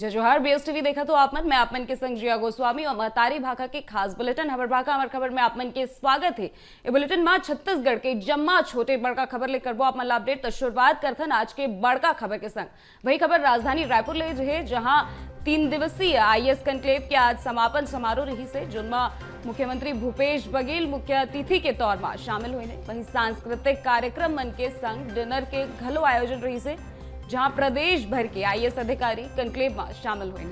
जय जोहार। BSTV देखा तो आप मन मैं आपमन के संग जिया गोस्वामी और महतारी भाखा के खास बुलेटिन हबर भाखा हमार खबर में आपमन के स्वागत है। ये बुलेटिन में छत्तीसगढ़ के जम्मा छोटे बड़का खबर ले करबो आप मन अपडेट। तो शुरुआत करथन आज के बड़का खबर के संग। वही खबर राजधानी रायपुर ले है, जहां 3 दिवसीय IAS कन्क्लेव के आज समापन समारोह रही से, जिनमें मुख्यमंत्री भूपेश बघेल मुख्य अतिथि के तौर में शामिल हुए। वहीं सांस्कृतिक कार्यक्रम मन के संग डिनर के घलो आयोजन रही से, जहां प्रदेश भर के IAS अधिकारी कन्क्लेव में शामिल हुए।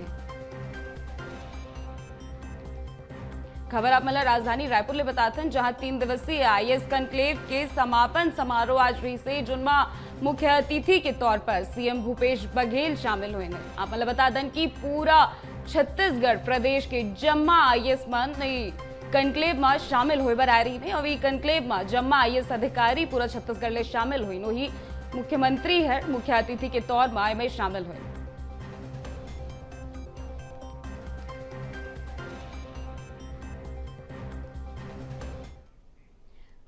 खबर आप मतलब राजधानी रायपुर ले बताते, जहां 3 दिवसीय IAS कन्क्लेव के समापन समारोह आज रही से, जिनमें मुख्य अतिथि के तौर पर CM भूपेश बघेल शामिल हुए। आप मतलब बता दें कि पूरा छत्तीसगढ़ प्रदेश के जम्मा IAS मन कन्क्लेव में शामिल होए बर आ रही है। और कन्क्लेव में जम्मा IAS अधिकारी पूरा छत्तीसगढ़ ले शामिल हुई। वही मुख्यमंत्री है मुख्य अतिथि के तौर में शामिल हुए।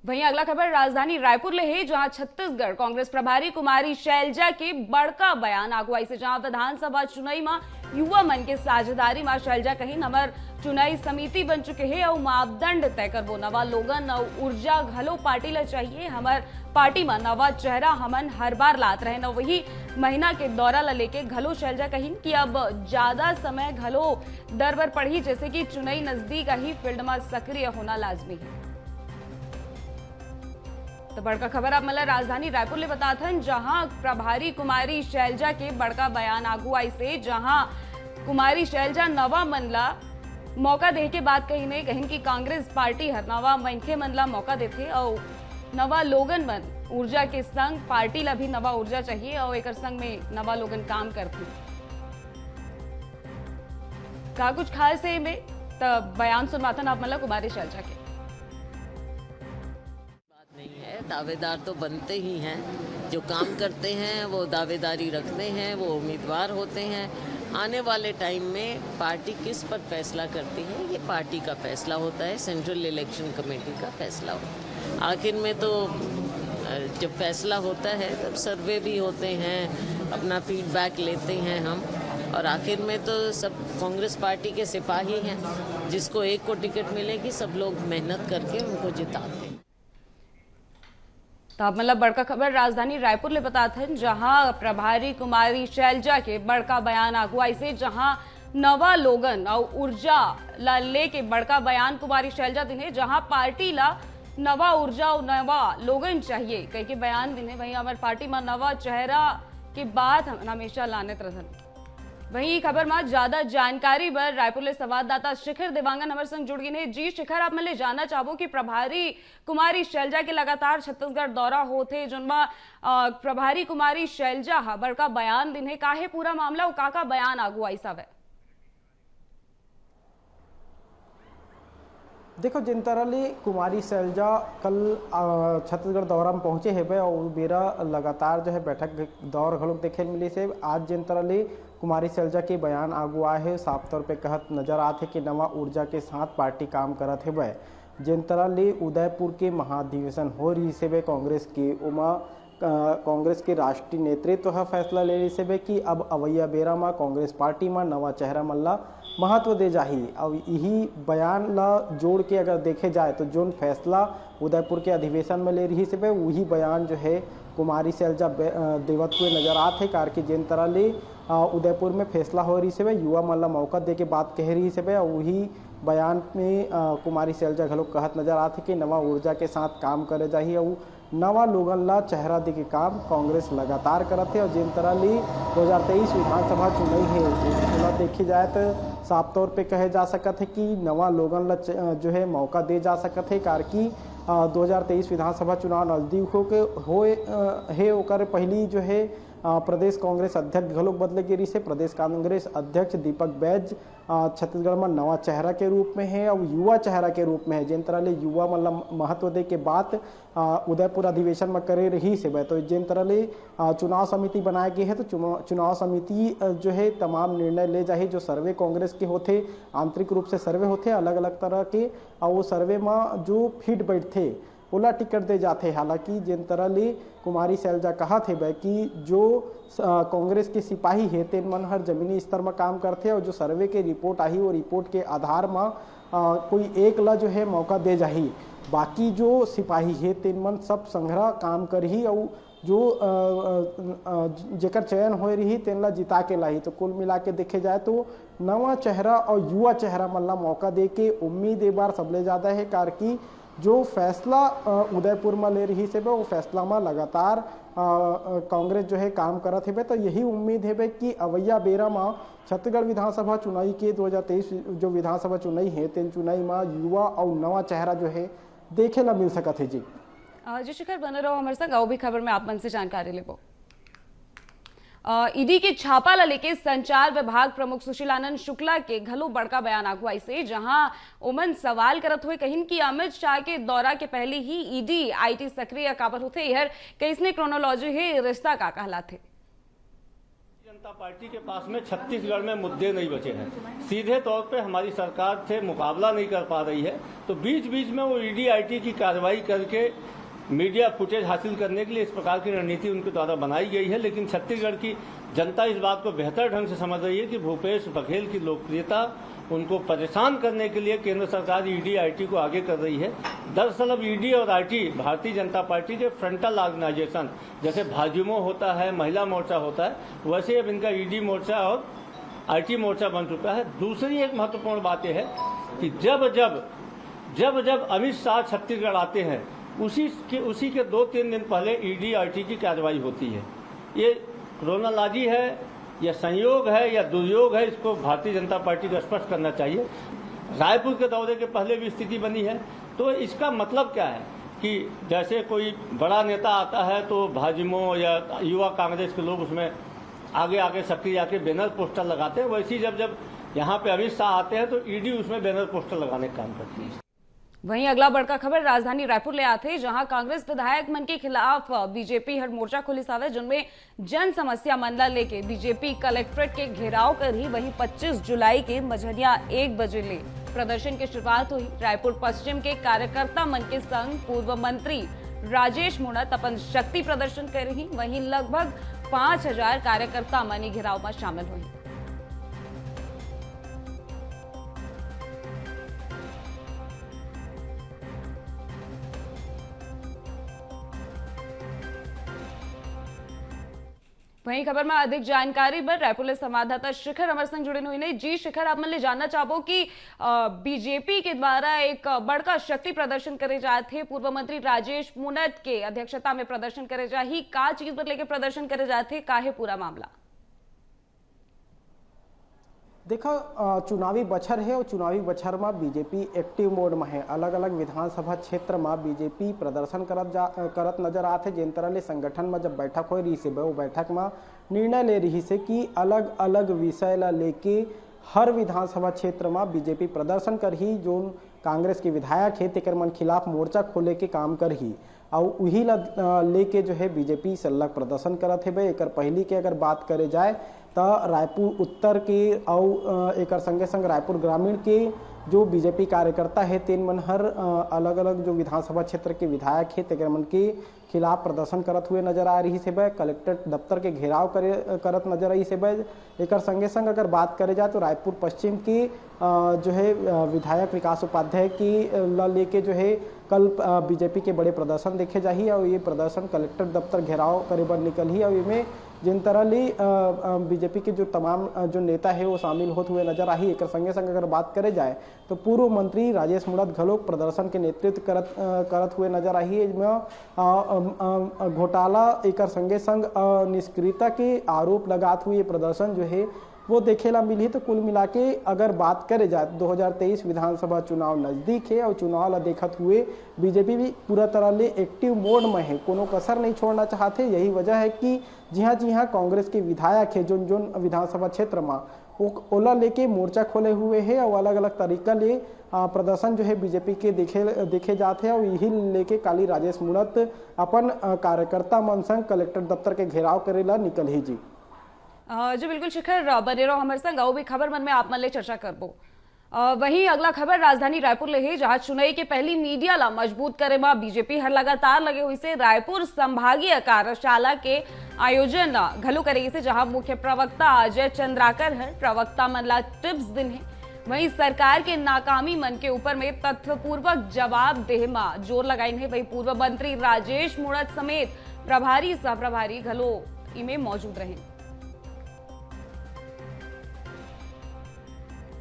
वहीं अगला खबर राजधानी रायपुर ले है, जहां छत्तीसगढ़ कांग्रेस प्रभारी कुमारी शैलजा के बड़का बयान आगुआई से, जहां विधानसभा चुनाई में युवा मन के साझेदारी में शैलजा कहीं नंबर चुनाई समिति बन चुके हैं और मापदंड तय करबो। नवा लोगन और ऊर्जा घलो पार्टी ला चाहिए। हमार पार्टी में नवा चेहरा हमन हर बार लात रहे। न वही महीना के दौरा ला लेके घलो शैलजा कहीं कि अब ज्यादा समय घलो डर बर पड़ी, जैसे कि चुनाई नजदीक ही फील्ड में सक्रिय होना लाजमी है। तो बड़का खबर आप मतलब राजधानी रायपुर ले बताथन, जहां प्रभारी कुमारी शैलजा के बड़का बयान आगुआई से, जहां कुमारी शैलजा नवा मनला मौका दे के बात कही नहीं कहीं कि कांग्रेस पार्टी हर नवा मनखे मनला मौका देते और नवा लोगन मन ऊर्जा के संग पार्टी ला भी नवा ऊर्जा चाहिए और एक संग में नवा लोगन काम करते। का कुछ खास है में तब बयान सुनवाथन आप मतलब कुमारी शैलजा के। दावेदार तो बनते ही हैं, जो काम करते हैं वो दावेदारी रखते हैं, वो उम्मीदवार होते हैं। आने वाले टाइम में पार्टी किस पर फैसला करती है, ये पार्टी का फैसला होता है, सेंट्रल इलेक्शन कमेटी का फैसला होता है। आखिर में तो जब फैसला होता है तब सर्वे भी होते हैं, अपना फीडबैक लेते हैं हम, और आखिर में तो सब कांग्रेस पार्टी के सिपाही हैं। जिसको एक को टिकट मिलेगी सब लोग मेहनत करके उनको जिताते हैं। तो आप मतलब बड़का खबर राजधानी रायपुर ले बताते हैं, जहां प्रभारी कुमारी शैलजा के बड़का बयान आगुआई से, जहां नवा लोगन और ऊर्जा ला लेके बड़का बयान कुमारी शैलजा दिन है, जहां पार्टी ला नवा ऊर्जा और नवा लोगन चाहिए कह के बयान दिन है। वहीं हमारे पार्टी में नवा चेहरा की बात हमेशा लाने रहन। वहीं खबर में ज्यादा जानकारी पर रायपुर ले संवाददाता शिखर देवांगन हमारे संग जुड़ गए हैं। जी शिखर, आप मैं जानना चाहबो कि प्रभारी कुमारी शैलजा के लगातार छत्तीसगढ़ दौरा होते, जिनमें प्रभारी कुमारी शैलजा हा बड़का बयान दिन है, का है पूरा मामला और का बयान आगुआई सब है। देखो, जिन तरह ले कुमारी शैलजा कल छत्तीसगढ़ दौरा में पहुंचे है और बेरा लगातार जो है बैठक दौर घलोक देखे मिली से, आज जिन तरह ले कुमारी शैलजा के बयान आगुआ है, साफ तौर पे कहत नजर आते कि नवा ऊर्जा के साथ पार्टी काम करत है। वह जिन तरह ले उदयपुर के महाधिवेशन हो रही से कांग्रेस के उमा कांग्रेस के राष्ट्रीय नेतृत्व तो फैसला ले रही से कि अब अवैया बेरा में कांग्रेस पार्टी में नवा चेहरा मल्ला महत्व दे जाही। अब यही बयान ला जोड़ के अगर देखे जाए तो जो फैसला उदयपुर के अधिवेशन में ले रही से वही बयान जो है कुमारी शैलजा देवत हुए नजर आते। कार के जिन तरह ले उदयपुर में फैसला हो रही से युवा मल्ला मौका दे के बात कह रही से वही बयान में कुमारी शैलजा घलो कहत नजर आते कि नवा ऊर्जा के साथ काम करे जाही और नवा लोगन ला चेहरा दे के काम कांग्रेस लगातार करते। और जिन तरह ली 2023 विधानसभा चुनाई है देखी जाए तो साफ तौर पे कहे जा सकत है कि नवा लोगन ला जो है मौका दे जा सकत है। कार की 2023 विधानसभा चुनाव नजदीक हो ओकर पहली जो है प्रदेश कांग्रेस अध्यक्ष घलोक बदले गिरी से प्रदेश कांग्रेस अध्यक्ष दीपक बैज छत्तीसगढ़ में नवा चेहरा के रूप में है और युवा चेहरा के रूप में है। जिन तरह ले युवा मतलब महत्व दे के बात उदयपुर अधिवेशन में करे रही से तो जिन तरह ले चुनाव समिति बनाई गई है तो चुनाव समिति जो है तमाम निर्णय ले जाए जो सर्वे कांग्रेस के होते, आंतरिक रूप से सर्वे होते अलग अलग तरह के और वो सर्वे में जो फीड बैठते ओला टिकट दे जाते। हालांकि जिन तरह ले कुमारी शैलजा कहा थे भाई कि जो कांग्रेस के सिपाही है तेन मन हर जमीनी स्तर में काम करते और जो सर्वे के रिपोर्ट आई वो रिपोर्ट के आधार में कोई एक ला जो है मौका दे जाही, बाकी जो सिपाही है तेन मन सब संग्रह काम कर ही और जो जेकर चयन हो रही तेन ला जिता के लाई। तो कुल मिला के देखे जाए तो नवा चेहरा और युवा चेहरा मन ला मौका दे के उम्मीद एक बार सबले ज़्यादा है कार की जो फैसला उदयपुर में ले रही से वो फैसला में लगातार कांग्रेस जो है काम करत है। तो यही उम्मीद है कि अवैया बेरा में छत्तीसगढ़ विधानसभा चुनाई के 2023 जो विधानसभा चुनाई है तेन चुनाई में युवा और नवा चेहरा जो है देखे ला मिल सकत है जी। जी शिखर बने रहो हमारे संग, भी खबर में आप मन से जानकारी लेबो। ईडी के छापा ला लेके संचार विभाग प्रमुख सुशीलानंद शुक्ला के घलो बड़का बयान आगुआई से, जहां उमन सवाल करत हुए कहिन कि अमित शाह के दौरा के पहले ही ईडी आईटी सक्रिय काबर होते हर कैसने क्रोनोलॉजी है रिश्ता का कहलाते। जनता पार्टी के पास में छत्तीसगढ़ में मुद्दे नहीं बचे हैं, सीधे तौर पे हमारी सरकार से मुकाबला नहीं कर पा रही है, तो बीच बीच में वो ईडी आईटी की कार्रवाई करके मीडिया फुटेज हासिल करने के लिए इस प्रकार की रणनीति उनके द्वारा बनाई गई है। लेकिन छत्तीसगढ़ की जनता इस बात को बेहतर ढंग से समझ रही है कि भूपेश बघेल की लोकप्रियता उनको परेशान करने के लिए केंद्र सरकार ईडी आईटी को आगे कर रही है। दरअसल अब ईडी और आईटी भारतीय जनता पार्टी के फ्रंटल ऑर्गेनाइजेशन जैसे भाजयुमो होता है, महिला मोर्चा होता है, वैसे अब इनका ईडी मोर्चा और आईटी मोर्चा बन चुका है। दूसरी एक महत्वपूर्ण बात यह है कि जब अमित शाह छत्तीसगढ़ आते हैं उसी के 2-3 दिन पहले ईडी आईटी की कार्रवाई होती है। ये क्रोनोलॉजी है या संयोग है या दुर्योग है, इसको भारतीय जनता पार्टी को स्पष्ट करना चाहिए। रायपुर के दौरे के पहले भी स्थिति बनी है, तो इसका मतलब क्या है कि जैसे कोई बड़ा नेता आता है तो भाजयुमो या युवा कांग्रेस के लोग उसमें आगे आगे सक्रिय आके बैनर पोस्टर लगाते हैं, वैसे ही जब यहाँ पे अमित शाह आते हैं तो ईडी उसमें बैनर पोस्टर लगाने का काम करती है। वहीं अगला बड़का खबर राजधानी रायपुर ले आते, जहां कांग्रेस विधायक मन के खिलाफ बीजेपी हर मोर्चा खुली सावे, जिनमें जन समस्या मनला लेके बीजेपी कलेक्ट्रेट के घेराव कर ही वहीं 25 जुलाई के मझरिया 1 बजे ले प्रदर्शन की शुरुआत हुई। रायपुर पश्चिम के कार्यकर्ता मन के संग पूर्व मंत्री राजेश मुणत अपन शक्ति प्रदर्शन कर रही, वहीं लगभग 5000 कार्यकर्ता मन घेराव में शामिल हुई। वहीं खबर में अधिक जानकारी पर रायपुर संवाददाता शिखर अमर संग जुड़े हुए हैं। जी शिखर, आप मन जानना चाहो कि बीजेपी के द्वारा एक बड़का शक्ति प्रदर्शन करे जाए थे, पूर्व मंत्री राजेश मुणत के अध्यक्षता में प्रदर्शन करे जा ही का चीज पर लेके प्रदर्शन करे जाए थे, का है पूरा मामला? देखो चुनावी बछर है और चुनावी बछर में बीजेपी एक्टिव मोड में है। अलग अलग विधानसभा क्षेत्र में बीजेपी प्रदर्शन करत नजर आते। जिन तरह ले संगठन में जब बैठक हो रही से वो बैठक में निर्णय ले रही से कि अलग अलग विषय ला लेके हर विधानसभा क्षेत्र में बीजेपी प्रदर्शन कर ही जो कांग्रेस के विधायक है तेकर मन खिलाफ मोर्चा खोले के काम कर ही और वही ला लेके जो है बीजेपी सल्लग प्रदर्शन करत है। एक पहली के अगर बात करे जाए तो रायपुर उत्तर के और एक संगे संग रायपुर ग्रामीण के जो बीजेपी कार्यकर्ता है तेन मन हर अलग अलग जो विधानसभा क्षेत्र के विधायक है तेकर मन के खिलाफ प्रदर्शन करत हुए नजर आ रही से कलेक्टर दफ्तर के घेराव करत नजर आई से एक संगे संग अगर बात करे जाए तो रायपुर पश्चिम की जो है विधायक विकास उपाध्याय की लेके जो है कल बीजेपी के बड़े प्रदर्शन देखे जाही और ये प्रदर्शन कलेक्टर दफ्तर घेराव करे बर निकल ही और इनमें जिन तरह ली बीजेपी के जो तमाम जो नेता है वो शामिल होते हुए नजर आई। एक संगे संग अगर बात करे जाए तो पूर्व मंत्री राजेश मुणत घलोक प्रदर्शन के नेतृत्व करत हुए नजर आई। इसमें घोटाला एक संगे संग निष्क्रियता के आरोप लगाते हुए प्रदर्शन जो है वो देखेला मिली। तो कुल मिला के अगर बात करे जाए 2023 विधानसभा चुनाव नजदीक है और चुनाव ला देखत हुए बीजेपी भी पूरा तरह ले एक्टिव मोड में है, कोनो कसर नहीं छोड़ना चाहते। यही वजह है कि जी हाँ कांग्रेस के विधायक है जो विधानसभा क्षेत्र में ओला लेके मोर्चा खोले हुए है और अलग अलग तरीका ले प्रदर्शन जो है बीजेपी के देखे जाते हैं और यही लेके काली राजेश मुणत अपन कार्यकर्ता मन संग कलेक्टर दफ्तर के घेराव करेला निकल ही जी। जी बिल्कुल शिखर, बने रहो हमारे संग, भी खबर मन में आप मन ले चर्चा करबो। वहीं अगला खबर राजधानी रायपुर ले है, जहां चुनाई के पहली मीडिया ला मजबूत करे में बीजेपी हर लगातार लगे हुई से रायपुर संभागीय कार्यशाला के आयोजन घलो करे से, जहां मुख्य प्रवक्ता अजय चंद्राकर हर प्रवक्ता मन ला टिप्स दिन है। वहीं सरकार के नाकामी मन के ऊपर में तथ्यपूर्वक जवाब देह में जोर लगाई है। वहीं पूर्व मंत्री राजेश मुड़त समेत प्रभारी सह प्रभारी घलो इमे मौजूद रहे।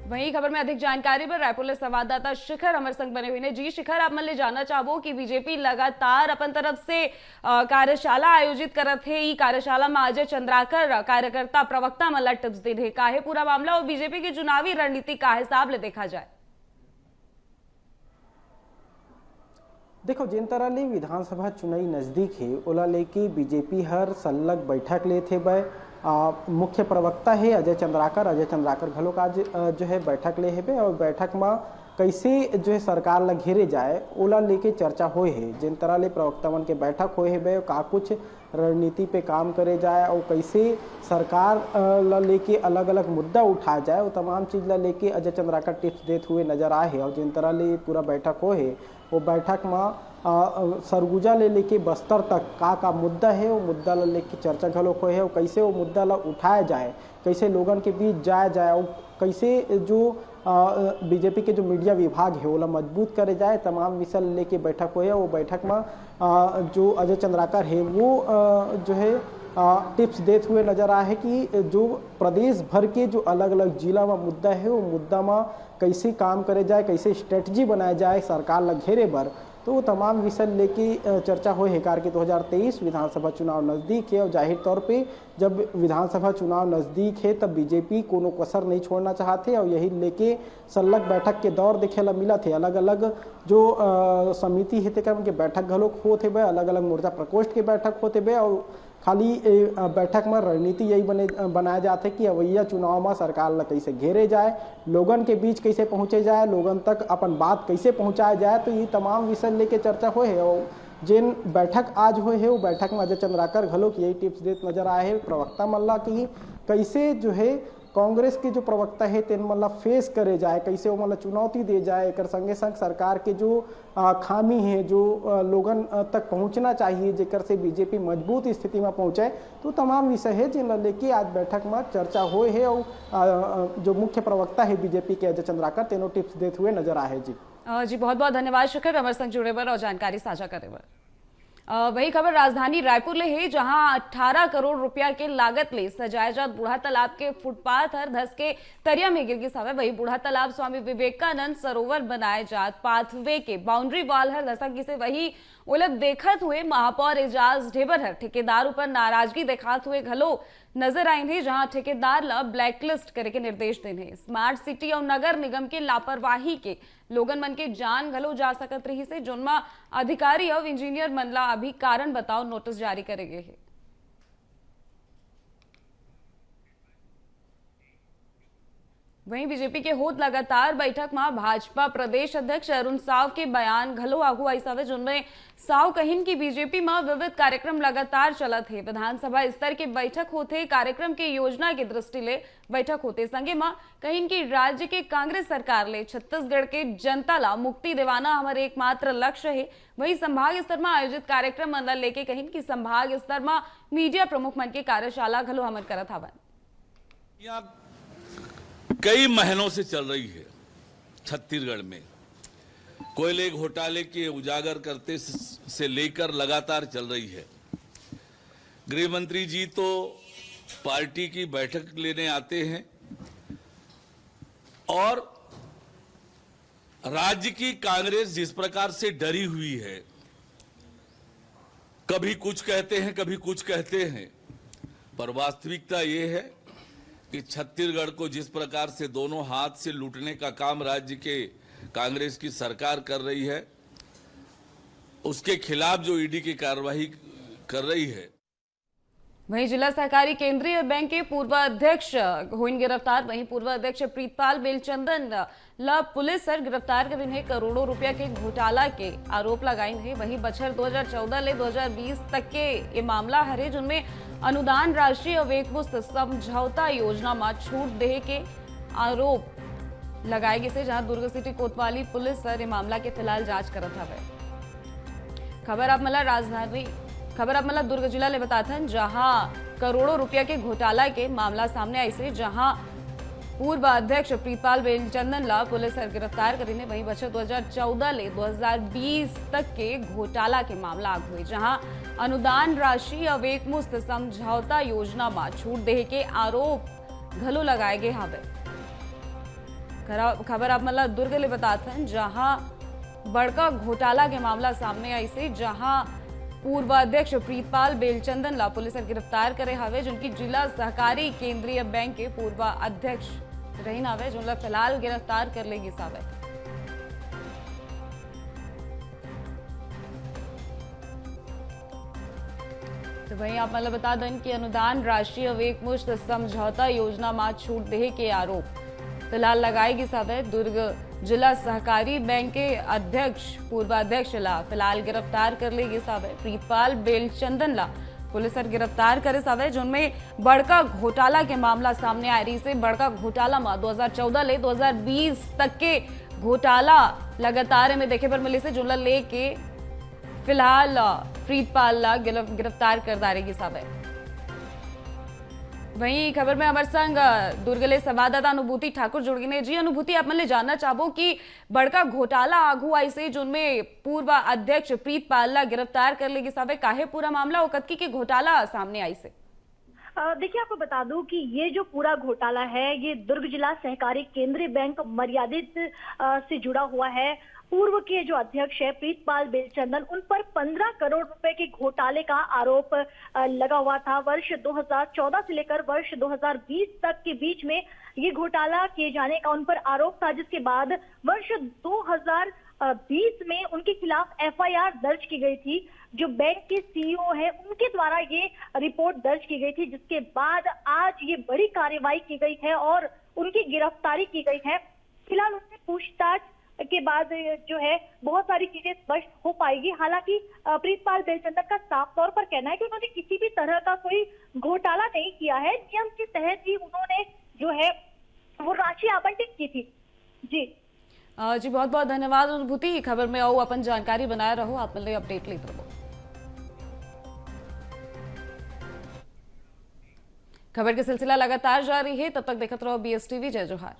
वहीं खबर में अधिक जानकारी पर रायपुर ले संवाददाता शिखर अमर संग बने हुए ने। जी शिखर, आप मन ले जानना चाहो कि बीजेपी लगातार अपन तरफ से कार्यशाला आयोजित करत है। ई कार्यशाला में अजय चंद्राकर कार्यकर्ता प्रवक्ता मन ला टिप्स दे रहे, काहे पूरा मामला और बीजेपी की चुनावी रणनीति का हिसाब ले देखा जाए। देखो, जिन तरह ले विधानसभा चुनाई नजदीक है ओला लेके बीजेपी हर सल्लग बैठक लेते बे। मुख्य प्रवक्ता है अजय चंद्राकर घलोक आज जो है बैठक ले है और बैठक में कैसे जो है सरकार ला घेरे जाए ओला लेके चर्चा होए है। जिन तरह ले प्रवक्ता मन के बैठक होए है का कुछ रणनीति पे काम करे जाए और कैसे सरकार ला लेके अलग अलग मुद्दा उठाया जाए, वो तमाम चीज़ ला लेके अजय चंद्राकर टिप्स देते हुए नजर आए है। और जिन तरह ले पूरा बैठक हो है वो बैठक में सरगुजा ले लेके बस्तर तक का मुद्दा है वो मुद्दा ला लेके चर्चा घलो हो है और कैसे वो मुद्दा ला उठाया जाए, कैसे लोगन के बीच जाया जाए और कैसे जो बीजेपी के जो मीडिया विभाग है वो मजबूत करे जाए, तमाम विषय लेके बैठक हुई है। वो बैठक में जो अजय चंद्राकर है वो जो है टिप्स देते हुए नजर आए है कि जो प्रदेश भर के जो अलग अलग जिला में मुद्दा है वो मुद्दा में कैसे काम करे जाए, कैसे स्ट्रेटजी बनाया जाए सरकार ला घेरे बर, तो वो तमाम विषय लेके चर्चा हो है। कार के 2023 विधानसभा चुनाव नज़दीक है और जाहिर तौर पे जब विधानसभा चुनाव नज़दीक है तब बीजेपी कोनो कसर नहीं छोड़ना चाहते और यही लेके सल्लग बैठक के दौर देखे ला मिला थे। अलग अलग जो समिति है तेकर के बैठक घलोक होते बे, अलग अलग मोर्चा प्रकोष्ठ के बैठक होते बे और खाली बैठक में रणनीति यही बनाया जाता है कि अवैया चुनाव में सरकार ला कैसे घेरे जाए, लोगन के बीच कैसे पहुँचे जाए, लोगन तक अपन बात कैसे पहुँचाया जाए, तो ये तमाम विषय लेके चर्चा हो है। और जिन बैठक आज हुए है वो बैठक में अजय चंद्राकर घलोक यही टिप्स देते नजर आए हैं प्रवक्ता मल्ला की कैसे जो है कांग्रेस के जो प्रवक्ता है तेन मतलब फेस करे जाए, कैसे वो मतलब चुनौती दे जाए, एक संगे संग सरकार के जो खामी है जो लोगन तक पहुंचना चाहिए जेकर से बीजेपी मजबूत स्थिति में पहुंचे, तो तमाम विषय है जिन लेके आज बैठक में चर्चा हुए है। और जो मुख्य प्रवक्ता है बीजेपी के अजय चंद्राकर तीनों टिप्स देते हुए नजर आए। जी बहुत बहुत धन्यवाद शिखर अमर संग जुड़े बर और जानकारी साझा करे बर। वही खबर राजधानी रायपुर ले है, जहां 18 करोड़ रुपया के लागत ले सजाए जात बूढ़ा तालाब के फुटपाथ हर धस के तरिया में गिर गिस हवे। वही बूढ़ा तालाब स्वामी विवेकानंद सरोवर बनाए जात पाथवे के बाउंड्री वॉल हर धसक गिसे। वही उलट देखत हुए महापौर एजाज ढेबर हर ठेकेदार ऊपर नाराजगी दिखात हुए घलो नजर आए हैं, जहां ठेकेदार ला ब्लैकलिस्ट करे के निर्देश देने। स्मार्ट सिटी और नगर निगम के लापरवाही के लोगन मन के जान घलो जा सकत रही से, जोनमा अधिकारी और इंजीनियर मन ला अभी कारण बताओ नोटिस जारी करे गए है। वहीं बीजेपी के होत लगातार बैठक में भाजपा प्रदेश अध्यक्ष अरुण साव के बयान घलो आगू आई सवे, जिनमें साव कहिन की बीजेपी में विविध कार्यक्रम लगातार चलत है। विधानसभा स्तर के बैठक होते कार्यक्रम के योजना के दृष्टि ले बैठक होते संगे में कहिन की राज्य के कांग्रेस सरकार ले छत्तीसगढ़ के जनता ला मुक्ति दिवाना हमारे एकमात्र लक्ष्य है। वही संभाग स्तर में आयोजित कार्यक्रम मन लेके कहिन की संभाग स्तर में मीडिया प्रमुख मन के कार्यशाला घलो हमन करत हवन। कई महीनों से चल रही है छत्तीसगढ़ में, कोयले घोटाले के उजागर करते से लेकर लगातार चल रही है। गृह मंत्री जी तो पार्टी की बैठक लेने आते हैं और राज्य की कांग्रेस जिस प्रकार से डरी हुई है, कभी कुछ कहते हैं कभी कुछ कहते हैं, पर वास्तविकता ये है कि छत्तीसगढ़ को जिस प्रकार से दोनों हाथ से लूटने का काम राज्य के कांग्रेस की सरकार कर रही है, उसके खिलाफ जो ईडी की कार्रवाई कर रही है। वहीं जिला सहकारी केंद्रीय बैंक के पूर्व अध्यक्ष हुई गिरफ्तार। वहीं पूर्व अध्यक्ष प्रीतपाल बेलचंदन ला पुलिस सर गिरफ्तार कर इन्हें करोड़ों रुपया के घोटाला के आरोप लगाए हैं। वहीं बछर 2014 ले 2020 तक के ये मामला हरे, जिनमें अनुदान राशि और एक पुस्त समझौता योजना में छूट दे के आरोप लगाएगी से जहां दुर्ग सिटी कोतवाली पुलिस ये मामला के फिलहाल जांच करत हवे। खबर आप मतलब दुर्ग जिला ले बताथन जहां करोड़ों रुपया के घोटाला के मामला सामने आई से जहां पूर्व अध्यक्ष प्रीतपाल बेलचंदन ला पुलिस गिरफ्तार करीने वही बछर 2014 ले 2020 तक के घोटाला के मामला आग हुए जहां अनुदान राशि अब एकमुश्त समझौता योजना में छूट दे के आरोप घलो लगाए गए हवे। खबर आप मतलब दुर्ग ले बताथन जहां बड़का घोटाला के मामला सामने आई से जहां पूर्व अध्यक्ष प्रीतपाल बेलचंदन ला पुलिस गिरफ्तार करे हवे जिनकी जिला सहकारी केंद्रीय बैंक के पूर्व अध्यक्ष रहीन हवे जो फिलहाल गिरफ्तार कर लेगी सावे। तो वहीं आप मतलब बता दें कि अनुदान राशि अब एकमुश्त समझौता योजना में छूट दे के आरोप फिलहाल लगाएगी सावे। दुर्ग जिला सहकारी बैंक के अध्यक्ष पूर्व अध्यक्ष ला फिलहाल गिरफ्तार कर लेगी सावे। प्रीतपाल बेलचंदन ला पुलिस गिरफ्तार करे सावे जिनमें बड़का घोटाला के मामला सामने आ रही से बड़का घोटाला में 2014 ले 2020 तक के घोटाला लगातार में देखे पर मिले से जुमला लेके फिलहाल प्रीतपाल ला गिरफ्तार कर दारेगी सावे। वहीं खबर में अमर संग दुर्गले संवाददाता अनुभूति ठाकुर जुड़ गई। जी अनुभूति, आप मन जानना चाहो कि बड़का घोटाला आगू आई से जिनमें पूर्व अध्यक्ष प्रीतपाल ला गिरफ्तार कर लेगी सावे काहे पूरा मामला कतकी के घोटाला सामने आई से? देखिए, आपको बता दूं कि ये जो पूरा घोटाला है ये दुर्ग जिला सहकारी केंद्रीय बैंक मर्यादित से जुड़ा हुआ है। पूर्व के जो अध्यक्ष है प्रीतपाल बेलचंदन उन पर 15 करोड़ रुपए के घोटाले का आरोप लगा हुआ था। वर्ष 2014 से लेकर वर्ष 2020 तक के बीच में ये घोटाला किए जाने का उन पर आरोप था, जिसके बाद वर्ष 2020 में उनके खिलाफ एफआईआर दर्ज की गई थी। जो बैंक के सीईओ है उनके द्वारा ये रिपोर्ट दर्ज की गई थी, जिसके बाद आज ये बड़ी कार्रवाई की गई है और उनकी गिरफ्तारी की गई है। फिलहाल उनसे पूछताछ के बाद जो है बहुत सारी चीजें स्पष्ट हो पाएगी। हालांकि प्रीतपाल बेलचंदन का साफ तौर पर कहना है कि उन्होंने किसी भी तरह का कोई घोटाला नहीं किया है। नियम के तहत ही उन्होंने जो है वो राशि आवंटित की थी। जी जी बहुत बहुत धन्यवाद अनुभूति। खबर में आओ अपन जानकारी बनाए रहो, आप मिले अपडेट लेते रहो। खबर का सिलसिला लगातार जारी है, तब तक देखते रहो BSTV। जय जोहार।